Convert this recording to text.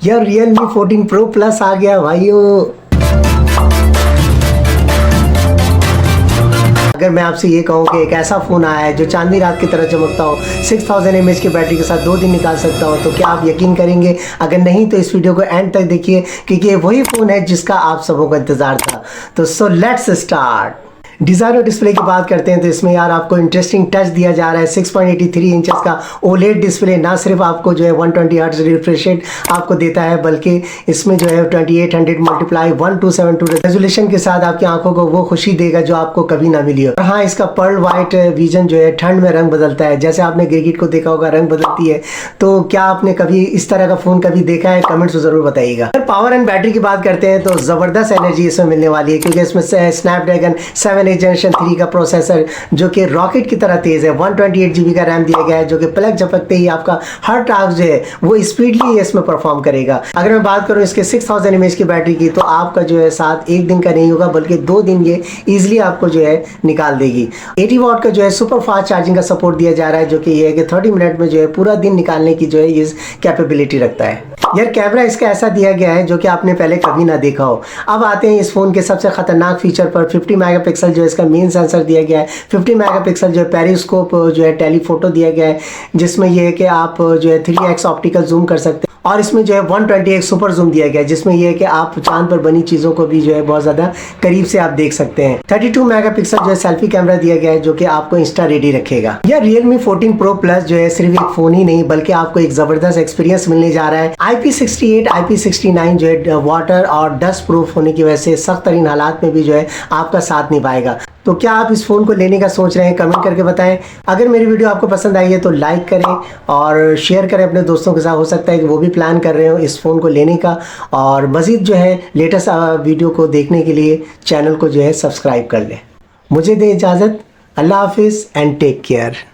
यार Realme 14 Pro Plus आ गया भाइयों। अगर मैं आपसे ये कहूँ कि एक ऐसा फ़ोन आया है जो चांदनी रात की तरह चमकता हो, 6000 mAh की बैटरी के साथ 2 दिन निकाल सकता हो, तो क्या आप यकीन करेंगे? अगर नहीं तो इस वीडियो को एंड तक देखिए, क्योंकि ये वही फ़ोन है जिसका आप सबों का इंतज़ार था। तो सो लेट्स स्टार्ट। डिज़ाइन और डिस्प्ले की बात करते हैं तो इसमें यार आपको इंटरेस्टिंग टच दिया जा रहा है। 6.83 इंचेस का ओलेड डिस्प्ले ना सिर्फ आपको जो है 120 हर्ट्ज रिफ्रेश रेट आपको देता है, बल्कि इसमें जो है 2800 मल्टीप्लाई 1272 रेजोल्यूशन के साथ आपकी आंखों को वो खुशी देगा जो आपको कभी ना मिली हो। और हाँ, इसका पर्ल वाइट विजन जो है ठंड में रंग बदलता है। जैसे आपने गिरगिट को देखा होगा, रंग बदलती है। तो क्या आपने कभी इस तरह का फ़ोन कभी देखा है? कमेंट्स में ज़रूर बताइएगा। अगर पावर एंड बैटरी की बात करते हैं तो ज़बरदस्त एनर्जी इसमें मिलने वाली है, क्योंकि इसमें स्नैपड्रैगन 7 जनरेशन 3 का प्रोसेसर जो कि रॉकेट की तरह तेज है। 128 GB का रैम दिया गया है, जो कि प्लग झपकते ही आपका हर टास्क जो है वो स्पीडली इसमें परफॉर्म करेगा। अगर मैं बात करूं इसके 6000 mAh की बैटरी की, तो आपका जो है साथ एक दिन का नहीं होगा, बल्कि 2 दिन ये इजीली आपको जो है निकाल देगी। 80 वाट का जो है सुपर फास्ट चार्जिंग का सपोर्ट दिया जा रहा है, जो कि ये है कि 30 मिनट में जो है पूरा दिन निकालने की जो है ये कैपेबिलिटी रखता है। यार कैमरा इसका ऐसा दिया गया है जो कि आपने पहले कभी ना देखा हो। अब आते हैं इस फ़ोन के सबसे ख़तरनाक फीचर पर। 50 मेगापिक्सल जो है इसका मेन सेंसर दिया गया है। 50 मेगापिक्सल जो है पेरिस्कोप जो है टेलीफोटो दिया गया है, जिसमें यह है कि आप जो है 3x ऑप्टिकल जूम कर सकते हैं। और इसमें जो है 120x सुपर जूम दिया गया है, जिसमें यह है कि आप चांद पर बनी चीज़ों को भी जो है बहुत ज़्यादा करीब से आप देख सकते हैं। 32 मेगापिक्सल जो है सेल्फी कैमरा दिया गया है, जो कि आपको इंस्टा रेडी रखेगा। यह Realme 14 Pro Plus जो है सिर्फ एक फ़ोन ही नहीं, बल्कि आपको एक ज़बरदस्त एक्सपीरियंस मिलने जा रहा है। IP68 IP69 जो है वाटर और डस्ट प्रूफ होने की वजह से सख्त तरीन हालात में भी जो है आपका साथ निभाएगा। तो क्या आप इस फ़ोन को लेने का सोच रहे हैं? कमेंट करके बताएं। अगर मेरी वीडियो आपको पसंद आई है तो लाइक करें और शेयर करें अपने दोस्तों के साथ। हो सकता है कि वो भी प्लान कर रहे हो इस फ़ोन को लेने का। और मज़ीद जो है लेटेस्ट वीडियो को देखने के लिए चैनल को जो है सब्सक्राइब कर लें। मुझे दें इजाज़त। अल्लाह हाफिज़ एंड टेक केयर।